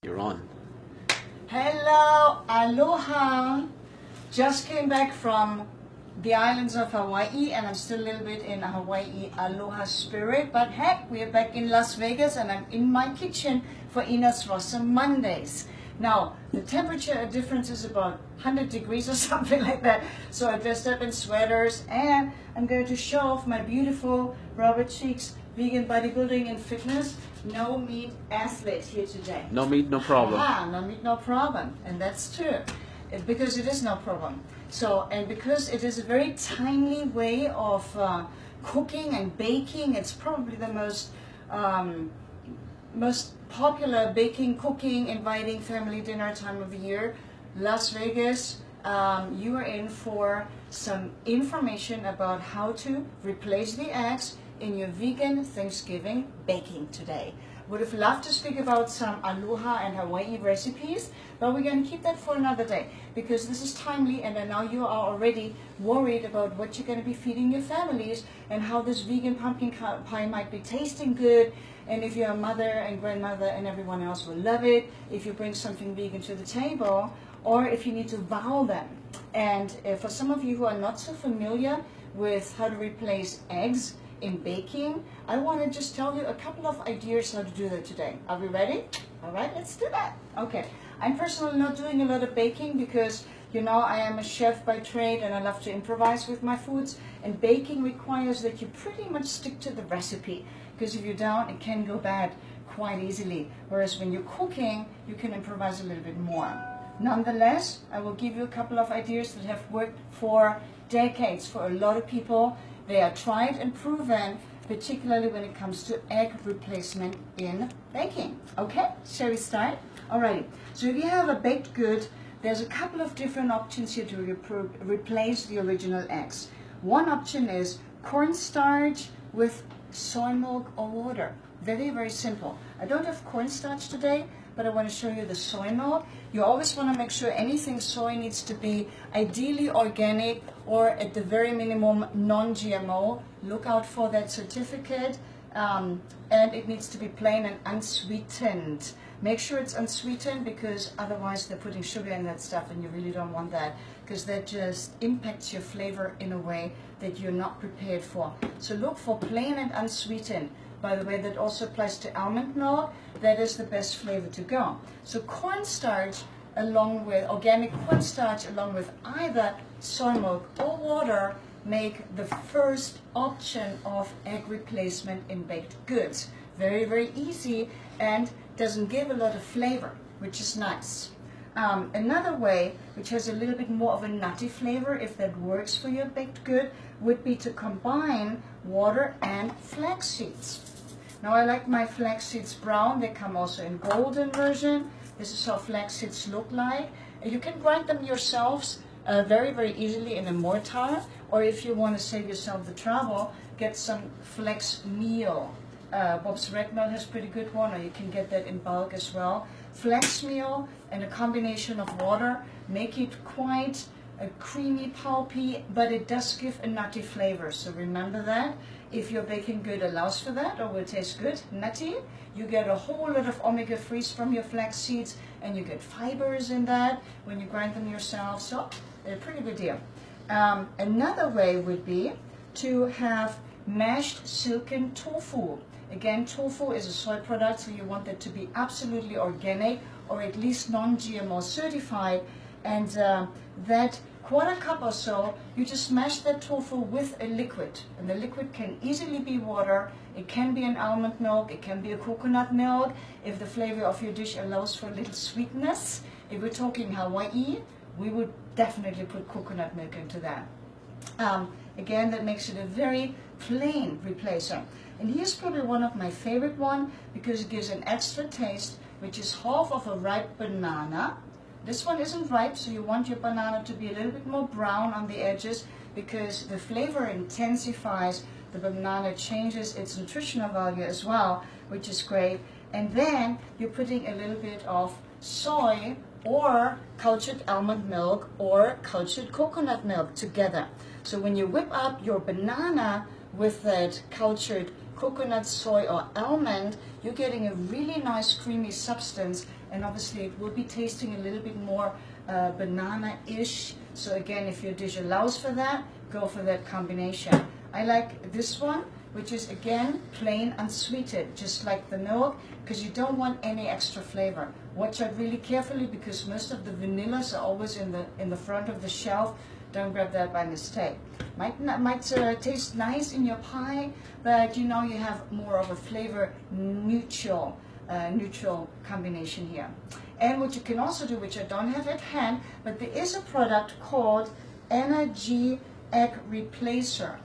You're on. Hello, aloha. Just came back from the islands of Hawaii, and I'm still a little bit in Hawaii aloha spirit, but heck, we are back in Las Vegas and I'm in my kitchen for Ina's Rosa Mondays. Now, the temperature difference is about 100 degrees or something like that, so I dressed up in sweaters and I'm going to show off my beautiful Robert Cheeks vegan bodybuilding and fitness no meat athlete here today. No meat, no problem. No meat, no problem, and that's true. Because it is no problem. So, and because it is a very timely way of cooking and baking, it's probably the most popular baking, cooking, inviting family dinner time of the year. Las Vegas, you are in for some information about how to replace the eggs in your vegan Thanksgiving baking today. Would have loved to speak about some aloha and Hawaii recipes, but we're going to keep that for another day because this is timely, and I know you are already worried about what you're going to be feeding your families and how this vegan pumpkin pie might be tasting good, and if your mother and grandmother and everyone else will love it, if you bring something vegan to the table, or if you need to wow them. And for some of you who are not so familiar with how to replace eggs in baking, I want to just tell you a couple of ideas how to do that today. Are we ready? All right, let's do that. Okay, I'm personally not doing a lot of baking because, you know, I am a chef by trade and I love to improvise with my foods, and baking requires that you pretty much stick to the recipe, because if you don't, it can go bad quite easily, whereas when you're cooking, you can improvise a little bit more. Nonetheless, I will give you a couple of ideas that have worked for decades for a lot of people. They are tried and proven, particularly when it comes to egg replacement in baking. Okay, shall we start? Alrighty, so if you have a baked good, there's a couple of different options here to replace the original eggs. One option is cornstarch with soy milk or water. Very, very simple. I don't have cornstarch today, but I want to show you the soy milk. You always want to make sure anything soy needs to be ideally organic or at the very minimum non-GMO. Look out for that certificate, and it needs to be plain and unsweetened. Make sure it's unsweetened because otherwise they're putting sugar in that stuff and you really don't want that, because that just impacts your flavor in a way that you're not prepared for. So look for plain and unsweetened. By the way, that also applies to almond milk. That is the best flavor to go. So cornstarch along with organic cornstarch along with either soy milk or water make the first option of egg replacement in baked goods. Very, very easy and doesn't give a lot of flavor, which is nice. Another way, which has a little bit more of a nutty flavor, if that works for your baked good, would be to combine water and flax seeds. Now I like my flax seeds brown. They come also in golden version. This is how flax seeds look like. You can grind them yourselves very, very easily in a mortar, or if you want to save yourself the trouble, get some flax meal. Bob's Red Mill has pretty good one, or you can get that in bulk as well. Flax meal and a combination of water make it quite a creamy, pulpy, but it does give a nutty flavor. So remember that. If your baking good allows for that, or will taste good, nutty, you get a whole lot of omega-3s from your flax seeds, and you get fibers in that when you grind them yourself. So a pretty good deal. Another way would be to have mashed silken tofu. Again, tofu is a soy product, so you want that to be absolutely organic or at least non-GMO certified. And that quarter cup or so, you just mash that tofu with a liquid. And the liquid can easily be water. It can be an almond milk. It can be a coconut milk if the flavor of your dish allows for a little sweetness. If we're talking Hawaii, we would definitely put coconut milk into that. Again, that makes it a very plain replacer. And here's probably one of my favorite one because it gives an extra taste, which is half of a ripe banana. This one isn't ripe, so you want your banana to be a little bit more brown on the edges because the flavor intensifies. The banana changes its nutritional value as well, which is great. And then you're putting a little bit of soy or cultured almond milk or cultured coconut milk together. So when you whip up your banana with that cultured coconut, soy, or almond, you're getting a really nice creamy substance, and obviously it will be tasting a little bit more banana-ish. So again, if your dish allows for that, go for that combination. I like this one, which is again plain unsweetened, just like the milk, because you don't want any extra flavor. Watch out really carefully, because most of the vanillas are always in the front of the shelf. Don't grab that by mistake. Might taste nice in your pie, but you know you have more of a flavor neutral combination here. And what you can also do, which I don't have at hand, but there is a product called Energy Egg Replacer.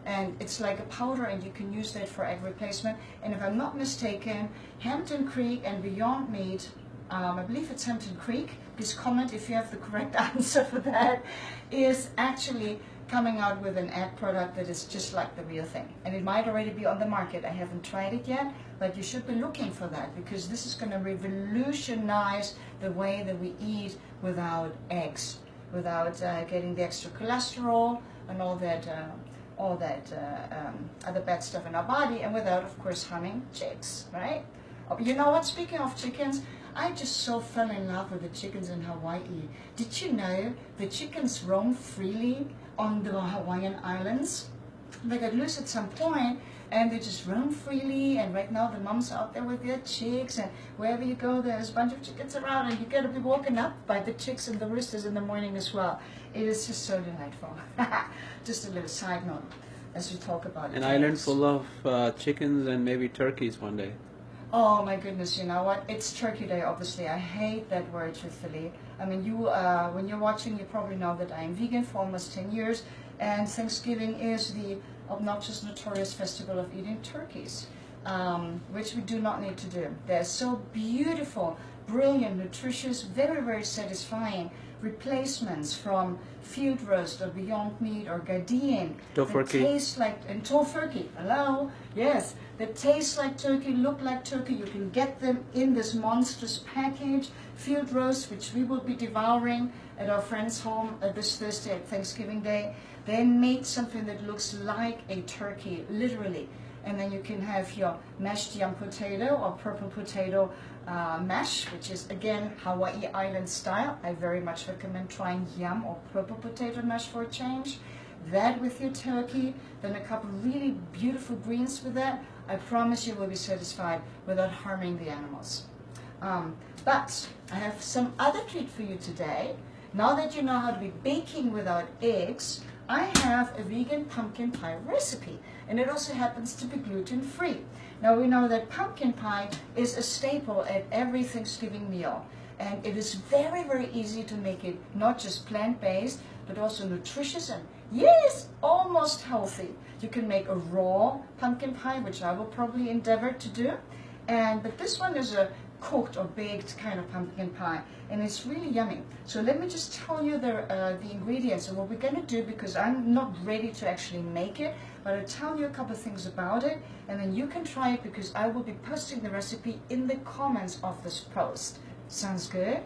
And it's like a powder, and you can use that for egg replacement. And if I'm not mistaken, Hampton Creek and Beyond Meat, I believe it's Hampton Creek, please comment if you have the correct answer for that, is actually coming out with an egg product that is just like the real thing. And it might already be on the market. I haven't tried it yet, but you should be looking for that, because this is going to revolutionize the way that we eat without eggs, without getting the extra cholesterol and all that other bad stuff in our body, and without, of course, harming chicks, right? You know what, speaking of chickens, I just so fell in love with the chickens in Hawaii. Did you know the chickens roam freely on the Hawaiian Islands? They got loose at some point, and they just roam freely, and right now the moms are out there with their chicks, and wherever you go there's a bunch of chickens around, and you got to be woken up by the chicks and the roosters in the morning as well. It is just so delightful. Just a little side note as we talk about an island full of chickens and maybe turkeys one day. Oh my goodness, you know what? It's Turkey Day, obviously. I hate that word, truthfully. I mean, when you're watching, you probably know that I am vegan for almost 10 years, and Thanksgiving is the obnoxious, notorious festival of eating turkeys, which we do not need to do. They're so beautiful, brilliant, nutritious, very, very satisfying replacements from field roast or Beyond Meat or Gardein. Tofurkey. They taste like, and Tofurkey, hello, yes, they taste like turkey, look like turkey. You can get them in this monstrous package. Field roast, which we will be devouring at our friend's home this Thursday at Thanksgiving Day. They made something that looks like a turkey, literally. And then you can have your mashed yam potato or purple potato mash, which is again Hawaii Island style. I very much recommend trying yam or purple potato mash for a change. That with your turkey, then a couple of really beautiful greens with that. I promise you will be satisfied without harming the animals. But I have some other treat for you today. Now that you know how to be baking without eggs, I have a vegan pumpkin pie recipe, and it also happens to be gluten-free. Now we know that pumpkin pie is a staple at every Thanksgiving meal, and it is very, very easy to make it not just plant-based, but also nutritious and, yes, almost healthy. You can make a raw pumpkin pie, which I will probably endeavor to do, but this one is a cooked or baked kind of pumpkin pie, and it's really yummy. So let me just tell you the ingredients and what we're going to do, because I'm not ready to actually make it, but I'll tell you a couple of things about it, and then you can try it, because I will be posting the recipe in the comments of this post. Sounds good?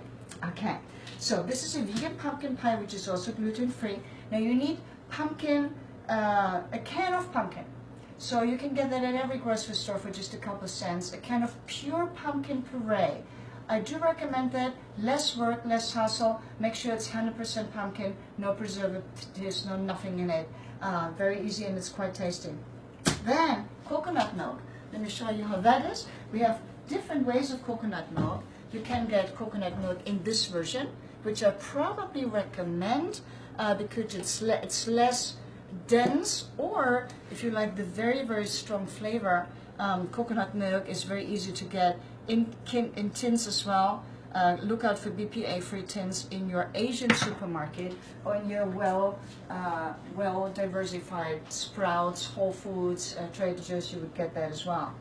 Okay, so this is a vegan pumpkin pie, which is also gluten-free. Now you need pumpkin, a can of pumpkin. So you can get that at every grocery store for just a couple of cents. A can of pure pumpkin puree. I do recommend that. Less work, less hassle. Make sure it's 100% pumpkin, no preservatives, no nothing in it. Very easy, and it's quite tasty. Then coconut milk. Let me show you how that is. We have different ways of coconut milk. You can get coconut milk in this version, which I probably recommend because it's less dense, or if you like the very, very strong flavor, coconut milk is very easy to get in tins as well. Look out for BPA-free tins in your Asian supermarket or in your well diversified Sprouts, Whole Foods, Trader Joe's. You would get that as well.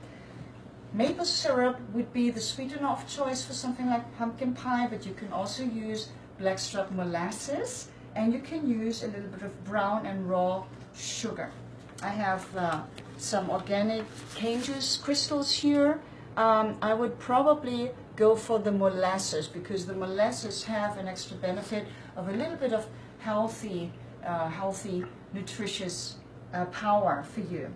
Maple syrup would be the sweetener of choice for something like pumpkin pie, but you can also use blackstrap molasses, and you can use a little bit of brown and raw sugar. I have some organic cane juice crystals here. I would probably go for the molasses, because the molasses have an extra benefit of a little bit of healthy, nutritious power for you.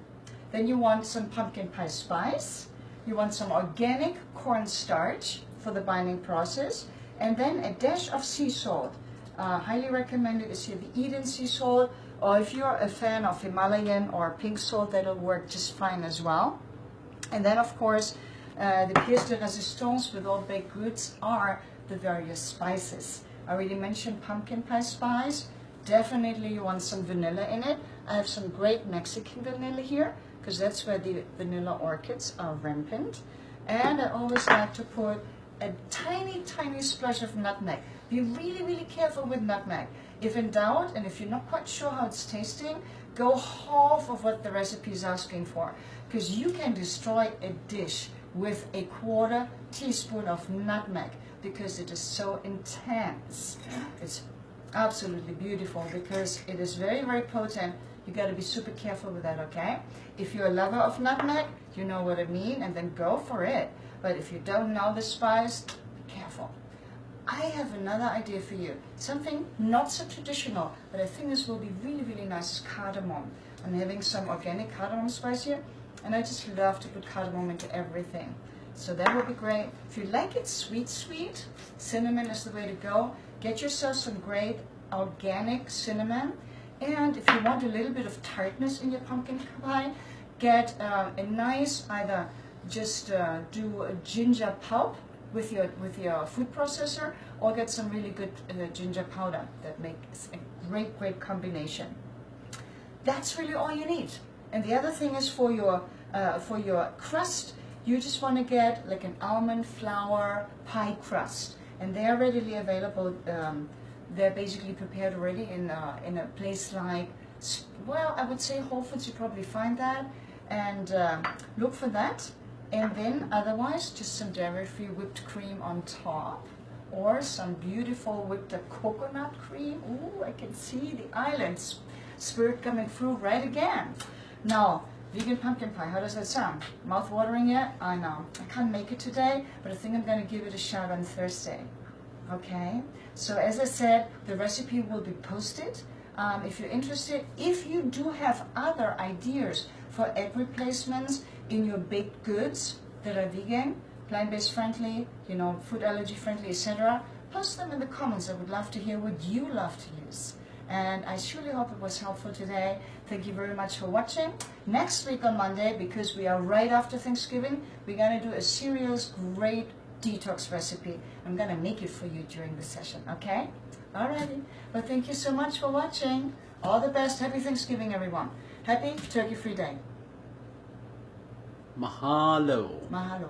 Then you want some pumpkin pie spice. You want some organic cornstarch for the binding process. And then a dash of sea salt. Highly recommended is here the Eden sea salt. Or if you're a fan of Himalayan or pink salt, that'll work just fine as well. And then, of course, the pièce de résistance with all baked goods are the various spices. I already mentioned pumpkin pie spice. Definitely you want some vanilla in it. I have some great Mexican vanilla here because that's where the vanilla orchids are rampant. And I always like to put a tiny, tiny splash of nutmeg. Be really, really careful with nutmeg. If in doubt, and if you're not quite sure how it's tasting, go half of what the recipe is asking for. Because you can destroy a dish with a 1/4 teaspoon of nutmeg because it is so intense. It's absolutely beautiful because it is very, very potent. You got to be super careful with that, okay? If you're a lover of nutmeg, you know what I mean, and then go for it. But if you don't know the spice, be careful. I have another idea for you. Something not so traditional, but I think this will be really, really nice is cardamom. I'm having some organic cardamom spice here, and I just love to put cardamom into everything. So that would be great. If you like it sweet, sweet, cinnamon is the way to go. Get yourself some great organic cinnamon. And if you want a little bit of tartness in your pumpkin pie, get a nice, either just do a ginger pulp with your food processor, or get some really good ginger powder. That makes a great, great combination. That's really all you need. And the other thing is for your crust, you just want to get like an almond flour pie crust, and they are readily available. They're basically prepared already in a place like, well, I would say Whole Foods. You probably find that, and look for that. And then otherwise, just some dairy-free whipped cream on top, or some beautiful whipped up coconut cream. Ooh, I can see the island spirit coming through right again. Now, vegan pumpkin pie, how does that sound? Mouth-watering yet? I know. I can't make it today, but I think I'm going to give it a shot on Thursday. Okay? So as I said, the recipe will be posted. If you're interested, if you do have other ideas for egg replacements in your baked goods that are vegan, plant-based friendly, you know, food allergy friendly, etc., post them in the comments. I would love to hear what you love to use. And I surely hope it was helpful today. Thank you very much for watching. Next week on Monday, because we are right after Thanksgiving, we're going to do a serious, great detox recipe. I'm going to make it for you during the session, okay? Alrighty. Well, thank you so much for watching. All the best. Happy Thanksgiving, everyone. Happy Turkey Free Day. Mahalo. Mahalo.